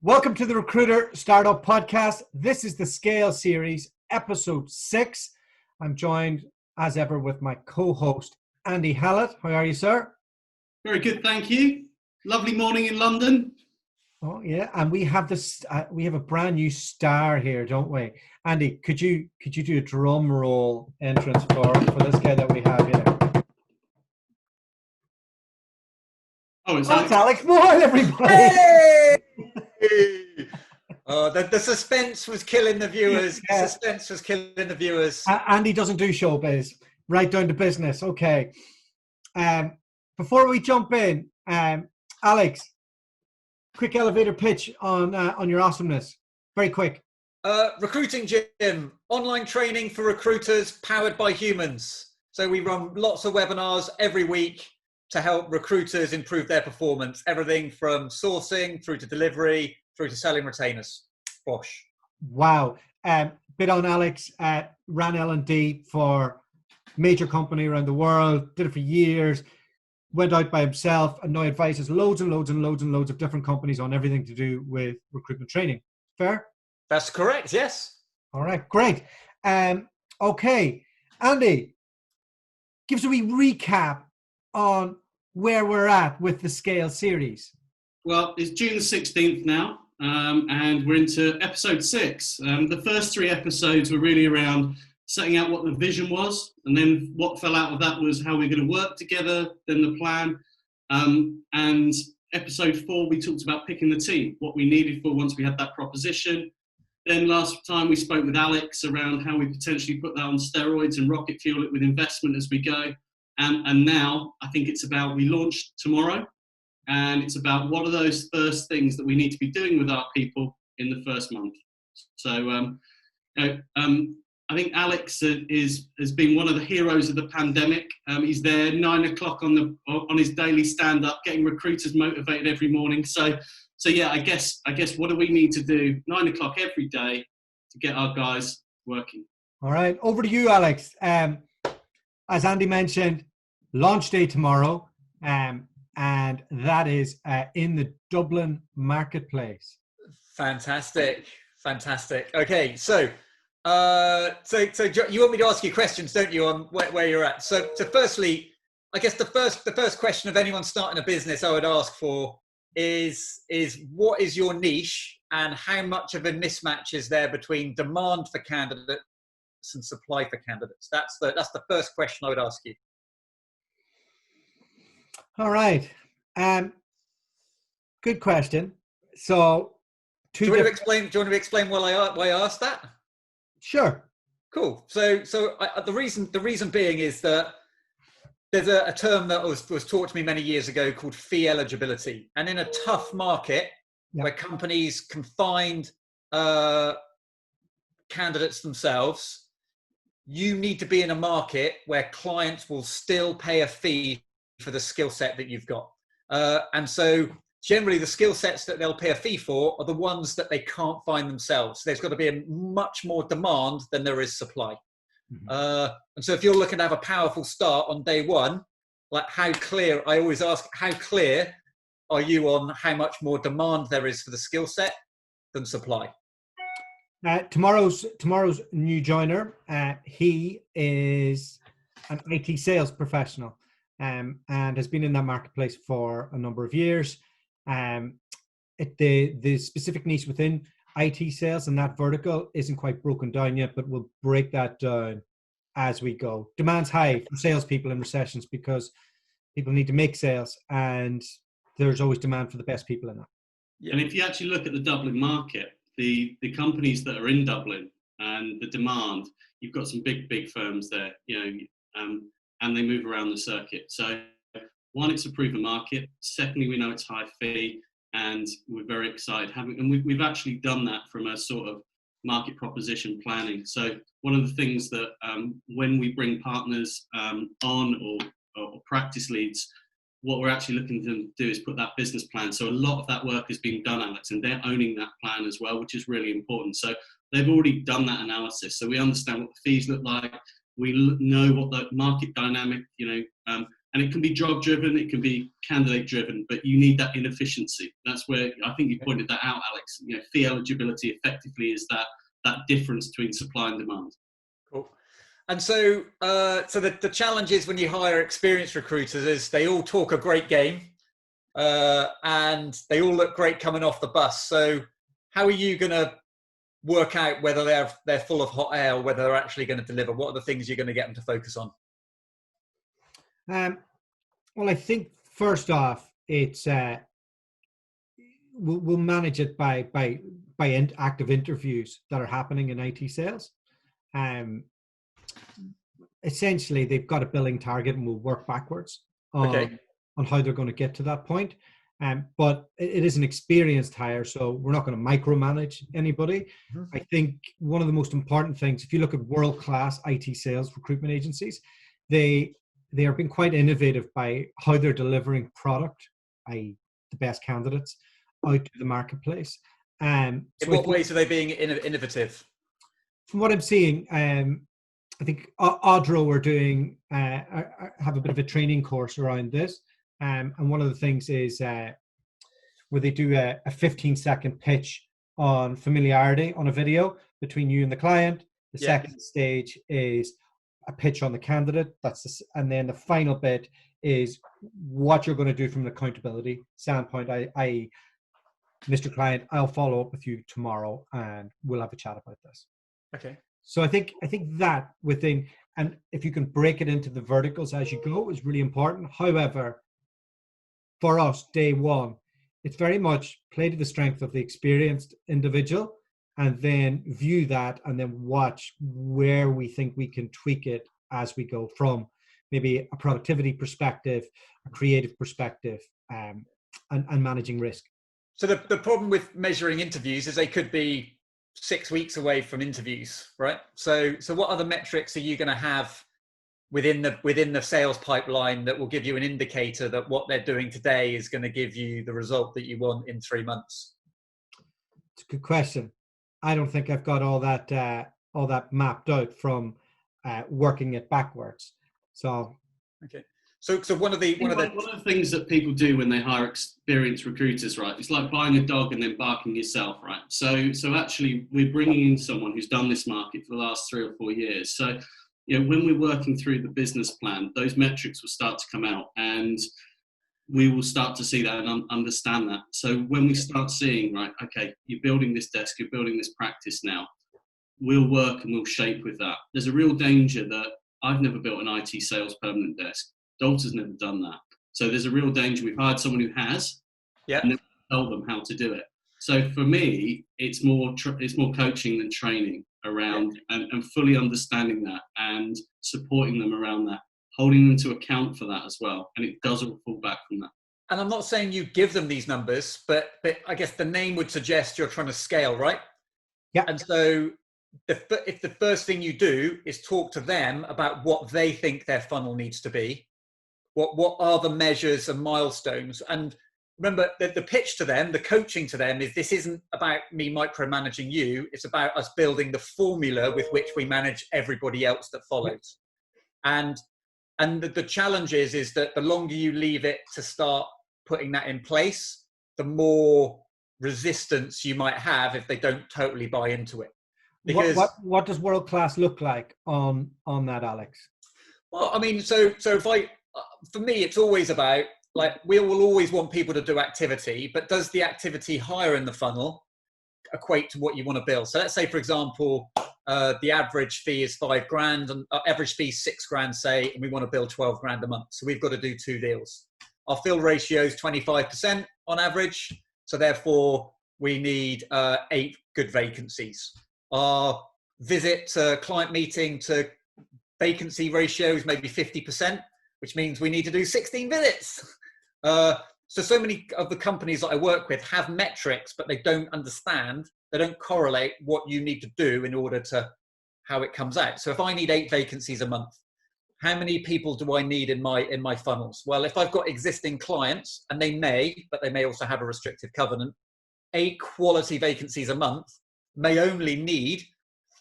Welcome to the Recruiter Startup Podcast. This is the Scale Series, episode 6. I'm joined, as ever, with my co-host, Andy Hallett. How are you, sir? Very good, thank you. Lovely morning in London. Oh, yeah. And we have this. We have a brand new star here, don't we? Andy, could you do a drum roll entrance for this guy that we have here? Oh, it's Alex Moyle, everybody. Hey! Oh, the suspense was killing the viewers. Yeah. The suspense was killing the viewers. Andy doesn't do showbiz. Right down to business. Okay. Before we jump in, Alex, quick elevator pitch on your awesomeness. Very quick. Recruiting Gym, online training for recruiters powered by humans. So we run lots of webinars every week to help recruiters improve their performance. Everything from sourcing through to delivery, through to selling retainers. Bosh. Wow. Bit on Alex, ran L&D for major company around the world, did it for years, went out by himself and now advises loads and loads and loads and loads of different companies on everything to do with recruitment training. Fair? That's correct, yes. All right, great. Okay, Andy, give us a wee recap on where we're at with the Scale series. Well, it's June the 16th now, and we're into episode 6. The first 3 episodes were really around setting out what the vision was, and then what fell out of that was how we're going to work together, then the plan. And episode 4, we talked about picking the team, what we needed for once we had that proposition. Then last time we spoke with Alex around how we potentially put that on steroids and rocket fuel it with investment as we go. And now I think it's about, we launched tomorrow, and it's about what are those first things that we need to be doing with our people in the first month. So I think Alex has been one of the heroes of the pandemic. He's there 9 o'clock on his daily stand-up, getting recruiters motivated every morning. So yeah, I guess what do we need to do 9 o'clock every day to get our guys working? All right, over to you, Alex. As Andy mentioned, launch day tomorrow, and that is in the Dublin marketplace. Fantastic. Okay, so you want me to ask you questions, don't you, on where you're at? So firstly, I guess the first question of anyone starting a business I would ask for is what is your niche and how much of a mismatch is there between demand for candidates and supply for candidates? That's the first question I would ask you. All right. Good question. So, do you want to explain why I asked that? Sure. Cool. So the reason being is that there's a term that was taught to me many years ago called fee eligibility, and in a tough market where companies can find candidates themselves, you need to be in a market where clients will still pay a fee for the skill set that you've got. And so generally the skill sets that they'll pay a fee for are the ones that they can't find themselves. There's got to be a much more demand than there is supply. Mm-hmm. And so if you're looking to have a powerful start on day one, like I always ask, how clear are you on how much more demand there is for the skill set than supply? Tomorrow's new joiner, he is an IT sales professional and has been in that marketplace for a number of years. The specific niche within IT sales and that vertical isn't quite broken down yet, but we'll break that down as we go. Demand's high for salespeople in recessions because people need to make sales, and there's always demand for the best people in that. And if you actually look at the Dublin market, the companies that are in Dublin and the demand, you've got some big firms there, and they move around the circuit. So one, it's a proven market. Secondly, we know it's high fee, and we're very excited. We've actually done that from a sort of market proposition planning. So one of the things that when we bring partners on or practice leads, what we're actually looking to do is put that business plan. So a lot of that work is being done, Alex, and they're owning that plan as well, which is really important. So they've already done that analysis. So we understand what the fees look like. We know what the market dynamic, And it can be job driven, it can be candidate driven, but you need that inefficiency. That's where I think you pointed that out, Alex. Fee eligibility effectively is that difference between supply and demand. Cool. And so, the challenge is when you hire experienced recruiters is they all talk a great game, and they all look great coming off the bus. So how are you going to work out whether they're full of hot air or whether they're actually going to deliver? What are the things you're going to get them to focus on? Well, I think first off, it's we'll manage it by active interviews that are happening in IT sales. Essentially, they've got a billing target, and we'll work backwards on how they're going to get to that point. But it is an experienced hire, so we're not going to micromanage anybody. I think one of the most important things, if you look at world-class IT sales recruitment agencies, they are being quite innovative by how they're delivering product, i.e. the best candidates, out to the marketplace. In what ways are they being innovative? From what I'm seeing, I think Audro are doing have a bit of a training course around this, and one of the things is where they do a 15-second pitch on familiarity on a video between you and the client. The second stage is a pitch on the candidate. And then the final bit is what you're going to do from an accountability standpoint. I Mr. Client, I'll follow up with you tomorrow, and we'll have a chat about this. Okay. So I think that within, and if you can break it into the verticals as you go, is really important. However, for us, day one, it's very much play to the strength of the experienced individual, and then view that, and then watch where we think we can tweak it as we go from maybe a productivity perspective, a creative perspective, and managing risk. So the problem with measuring interviews is they could be 6 weeks away from interviews, right? So what other metrics are you going to have within the sales pipeline that will give you an indicator that what they're doing today is going to give you the result that you want in 3 months? It's a good question. I don't think I've got all that mapped out from working it backwards. So okay. So one of the things that people do when they hire experienced recruiters, right? It's like buying a dog and then barking yourself, right? So actually, we're bringing in someone who's done this market for the last 3 or 4 years. So when we're working through the business plan, those metrics will start to come out, and we will start to see that and understand that. So when we start seeing, right, okay, you're building this desk, you're building this practice now, we'll work and we'll shape with that. There's a real danger that I've never built an IT sales permanent desk. Dualta's never done that. So there's a real danger. We've hired someone who has, and then tell them how to do it. So for me, it's more coaching than training around and fully understanding that and supporting them around that, holding them to account for that as well. And it doesn't fall back from that. And I'm not saying you give them these numbers, but I guess the name would suggest you're trying to scale, right? Yeah. And so if the first thing you do is talk to them about what they think their funnel needs to be, what are the measures and milestones? And remember, the pitch to them, the coaching to them is, this isn't about me micromanaging you. It's about us building the formula with which we manage everybody else that follows. And the challenge is that the longer you leave it to start putting that in place, the more resistance you might have if they don't totally buy into it. Because what does world class look like on that, Alex? Well, I mean, so for me, it's always about, like, we will always want people to do activity, but does the activity higher in the funnel equate to what you want to build? So let's say, for example, the average fee is $5,000 and average fee is $6,000, say, and we want to build $12,000 a month. So we've got to do 2 deals. Our fill ratio is 25% on average. So therefore we need 8 good vacancies. Our visit to client meeting to vacancy ratio is maybe 50%, which means we need to do 16 visits. So many of the companies that I work with have metrics, but they don't understand, they don't correlate what you need to do in order to how it comes out. So if I need 8 vacancies a month, how many people do I need in my funnels? Well, if I've got existing clients, and they may also have a restrictive covenant, 8 quality vacancies a month may only need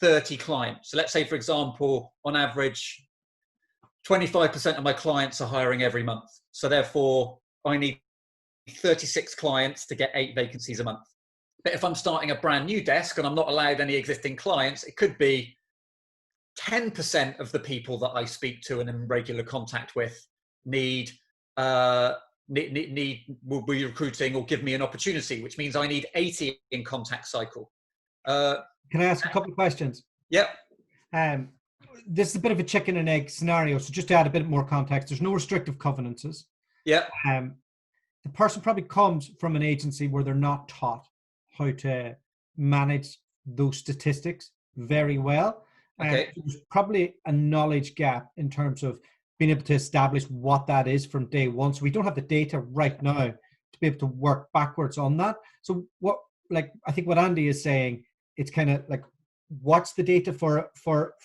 30 clients. So let's say, for example, on average, 25% of my clients are hiring every month. So therefore, I need 36 clients to get 8 vacancies a month. But if I'm starting a brand new desk and I'm not allowed any existing clients, it could be 10% of the people that I speak to and in regular contact with will be recruiting or give me an opportunity, which means I need 80 in contact cycle. Can I ask a couple of questions? Yep. This is a bit of a chicken and egg scenario. So just to add a bit more context, there's no restrictive covenances. Yep. The person probably comes from an agency where they're not taught how to manage those statistics very well. Okay. There's probably a knowledge gap in terms of being able to establish what that is from day one. So we don't have the data right now to be able to work backwards on that. So I think what Andy is saying, it's kind of like, watch the data for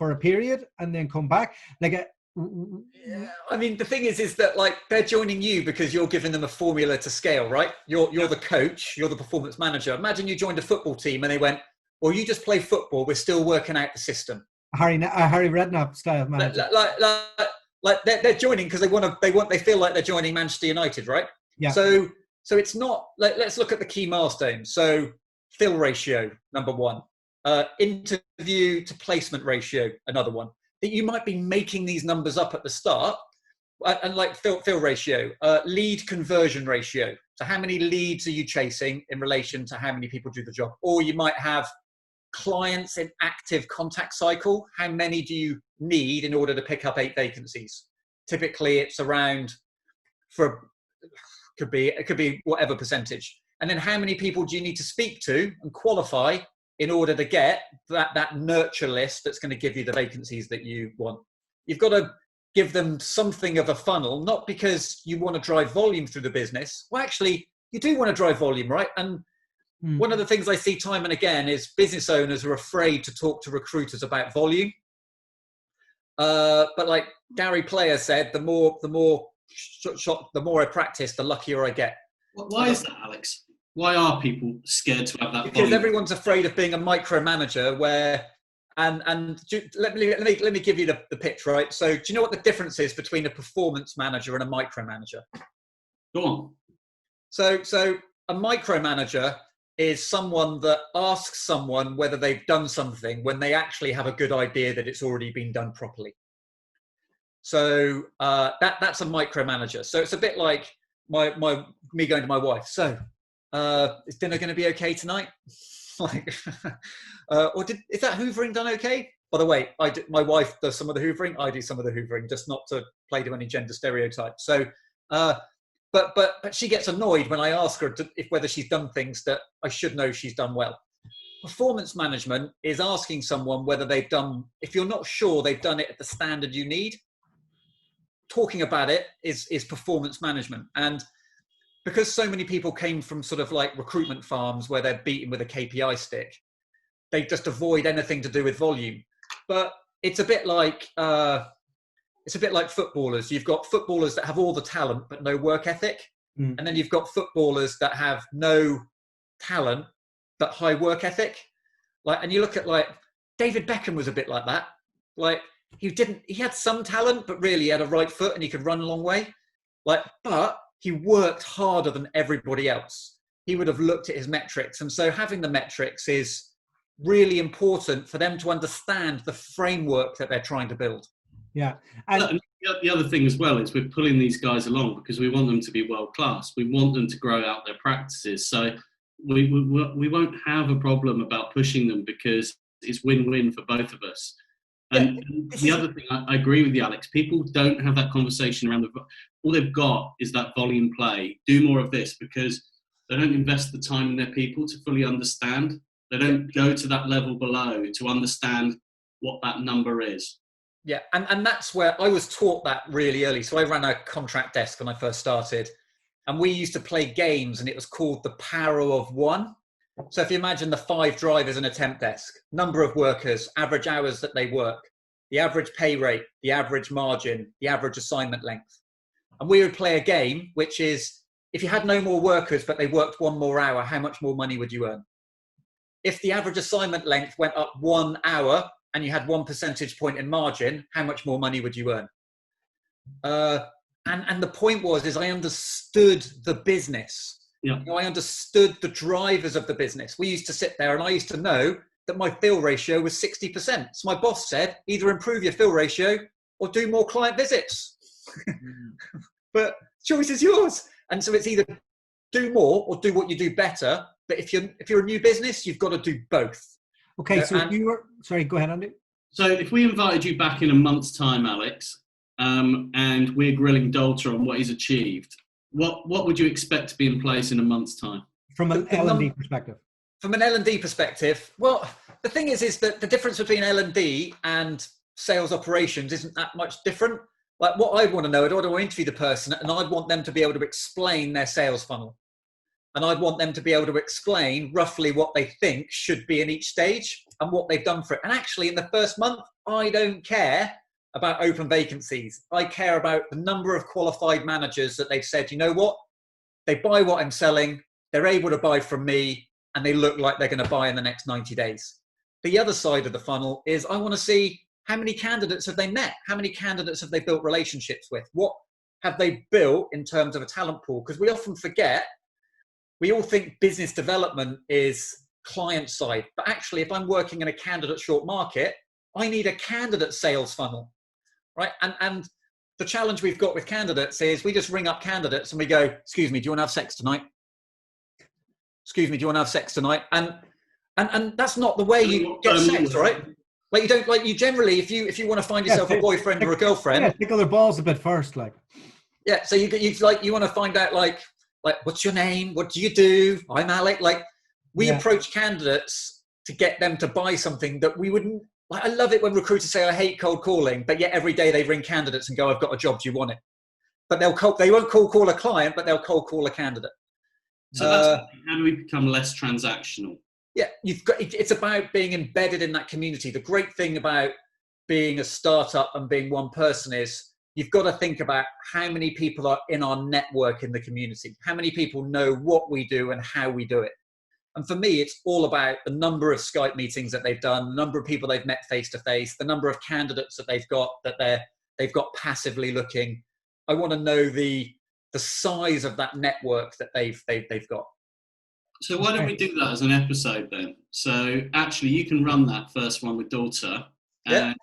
a period and then come back. I mean, the thing is that like they're joining you because you're giving them a formula to scale, right? You're the coach, you're the performance manager. Imagine you joined a football team and they went, well, you just play football. We're still working out the system. Harry Redknapp style manager. Like they're joining because they feel like they're joining Manchester United, right? Yeah. So it's not like, let's look at the key milestones. So fill ratio, number one. Interview to placement ratio, another one. That you might be making these numbers up at the start, and like fill ratio, lead conversion ratio. So how many leads are you chasing in relation to how many people do the job? Or you might have clients in active contact cycle. How many do you need in order to pick up 8 vacancies? Typically, it's around it could be whatever percentage. And then how many people do you need to speak to and qualify in order to get that nurture list that's going to give you the vacancies that you want? You've got to give them something of a funnel, not because you want to drive volume through the business. Well, actually, you do want to drive volume, right? And one of the things I see time and again is business owners are afraid to talk to recruiters about volume. But like Gary Player said, the more I practice, the luckier I get. Why is that, Alex? Why are people scared to have that? Because everyone's afraid of being a micromanager. Let me give you the pitch, right? So, do you know what the difference is between a performance manager and a micromanager? Go on. So a micromanager is someone that asks someone whether they've done something when they actually have a good idea that it's already been done properly. So that's a micromanager. So it's a bit like me going to my wife. So is dinner going to be okay tonight? Like, is that hoovering done okay? By the way, my wife does some of the hoovering. I do some of the hoovering, just not to play to any gender stereotypes. So, but she gets annoyed when I ask her whether she's done things that I should know she's done well. Performance management is asking someone whether they've done, if you're not sure they've done it at the standard you need. Talking about it is performance management. And because so many people came from sort of like recruitment farms where they're beaten with a KPI stick, they just avoid anything to do with volume. But it's a bit like footballers. You've got footballers that have all the talent but no work ethic, and then you've got footballers that have no talent but high work ethic. Like, and you look at like David Beckham was a bit like that. Like he had some talent, but really he had a right foot and he could run a long way. But he worked harder than everybody else. He would have looked at his metrics. And so having the metrics is really important for them to understand the framework that they're trying to build. Yeah. And the other thing as well is we're pulling these guys along because we want them to be world class. We want them to grow out their practices. So we won't have a problem about pushing them because it's win-win for both of us. And the other thing, I agree with you, Alex. People don't have that conversation around all they've got is that volume play. Do more of this because they don't invest the time in their people to fully understand. They don't go to that level below to understand what that number is. Yeah, and that's where I was taught that really early. So I ran a contract desk when I first started, and we used to play games, and it was called the Power of One. So if you imagine the 5 drivers in a temp desk, number of workers, average hours that they work, the average pay rate, the average margin, the average assignment length. And we would play a game, which is if you had no more workers, but they worked 1 more hour, how much more money would you earn? If the average assignment length went up 1 hour and you had 1 percentage point in margin, how much more money would you earn? And the point is I understood the business. Yeah. You know, I understood the drivers of the business. We used to sit there and I used to know that my fill ratio was 60%. So my boss said, either improve your fill ratio or do more client visits. But choice is yours. And so it's either do more or do what you do better. But if you're a new business, you've got to do both. Okay, so if you were, sorry, go ahead, Andy. So if we invited you back in a month's time, Alex, and we're grilling Dualta on what he's achieved, what would you expect to be in place in a month's time? From an L&D perspective. From an L&D perspective, well, the thing is that the difference between L&D and sales operations isn't that much different. Like what I'd want to know, I'd want to interview the person and I'd want them to be able to explain their sales funnel. And I'd want them to be able to explain roughly what they think should be in each stage and what they've done for it. And actually in the first month, I don't care about open vacancies. I care about the number of qualified managers that they've said, you know what, they buy what I'm selling, they're able to buy from me, and they look like they're going to buy in the next 90 days. The other side of the funnel is I want to see how many candidates have they met? How many candidates have they built relationships with? What have they built in terms of a talent pool? Because we often forget, we all think business development is client side, but actually if I'm working in a candidate short market, I need a candidate sales funnel, right? And the challenge we've got with candidates is we just ring up candidates and we go, excuse me, do you want to have sex tonight? Excuse me, do you want to have sex tonight? And that's not the way you get sex, right? Like you don't, like you generally, if you want to find yourself a boyfriend or a girlfriend, tickle their balls a bit first, like. Yeah, so you want to find out like what's your name? What do you do? I'm Alex. Like we approach candidates to get them to buy something that we wouldn't. Like I love it when recruiters say I hate cold calling, but yet every day they ring candidates and go, I've got a job. Do you want it? But they won't cold call a client, but they'll cold call a candidate. So that's how do we become less transactional? Yeah, it's about being embedded in that community. The great thing about being a startup and being one person is you've got to think about how many people are in our network in the community, how many people know what we do and how we do it. And for me, it's all about the number of Skype meetings that they've done, the number of people they've met face to face, the number of candidates that they've got they've got passively looking. I want to know the size of that network that they've got. So why don't we do that as an episode then? So actually, you can run that first one with Dualta, and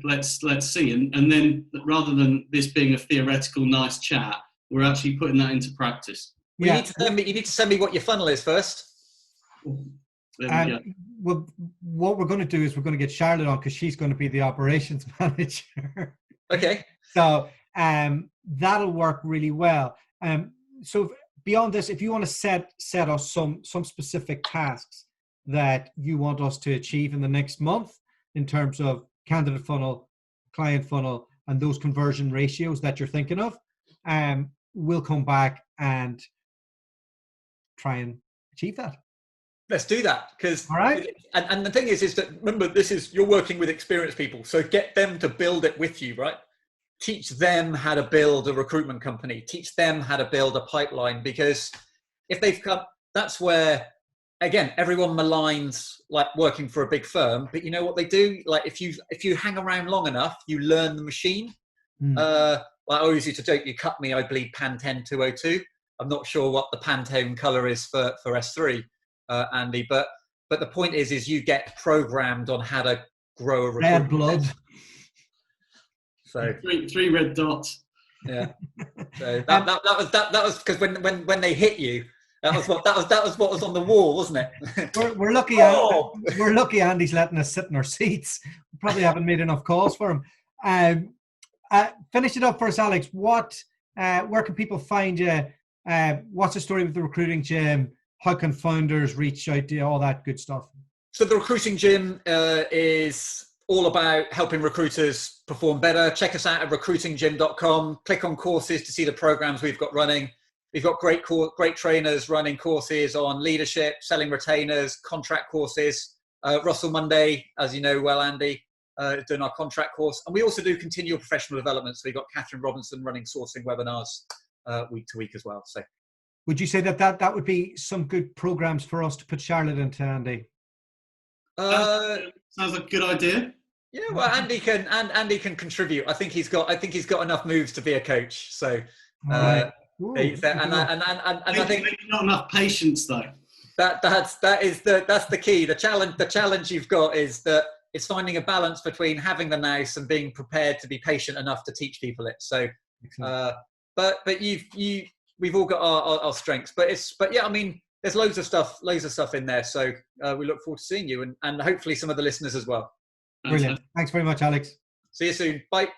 let's see. And then rather than this being a theoretical nice chat, we're actually putting that into practice. You need to send me what your funnel is first. Well, what we're going to do is we're going to get Charlotte on because she's going to be the operations manager. Okay. So that'll work really well. So beyond this, if you want to set us some specific tasks that you want us to achieve in the next month in terms of candidate funnel, client funnel, and those conversion ratios that you're thinking of, we'll come back and try and achieve that. Let's do that. Because all right. And the thing is that remember, you're working with experienced people, so get them to build it with you, right? Teach them how to build a recruitment company. Teach them how to build a pipeline, because if they've come, that's where, again, everyone maligns like working for a big firm, but you know what they do? Like if you hang around long enough, you learn the machine. Like I always used to joke, you cut me, I bleed Pantene 202. I'm not sure what the Pantone color is for S3, Andy, but the point is you get programmed on how to grow a recruitment. Red blood. So three red dots. Yeah. So that was because when they hit you, that was what was on the wall, wasn't it? We're lucky. We're lucky. Andy's letting us sit in our seats. We probably haven't made enough calls for him. Finish it up for us, Alex. Where can people find you? What's the story with the recruiting gym? How can founders reach out to you? All that good stuff. So the recruiting gym is all about helping recruiters perform better. Check us out at recruitinggym.com. Click on courses to see the programs we've got running. We've got great trainers running courses on leadership, selling retainers, contract courses. Russell Monday, as you know well, Andy, doing our contract course. And we also do continual professional development. So we've got Catherine Robinson running sourcing webinars week to week as well. So, would you say that would be some good programs for us to put Charlotte into, Andy? Sounds like a good idea. Yeah, well, Andy can contribute. I think he's got enough moves to be a coach. So, All right. and I think maybe not enough patience though. that's the key. The challenge you've got is that it's finding a balance between having the nous and being prepared to be patient enough to teach people it. So, but we've all got our strengths. But yeah, I mean, there's loads of stuff in there. So we look forward to seeing you and hopefully some of the listeners as well. Brilliant. Thanks very much, Alex. See you soon. Bye.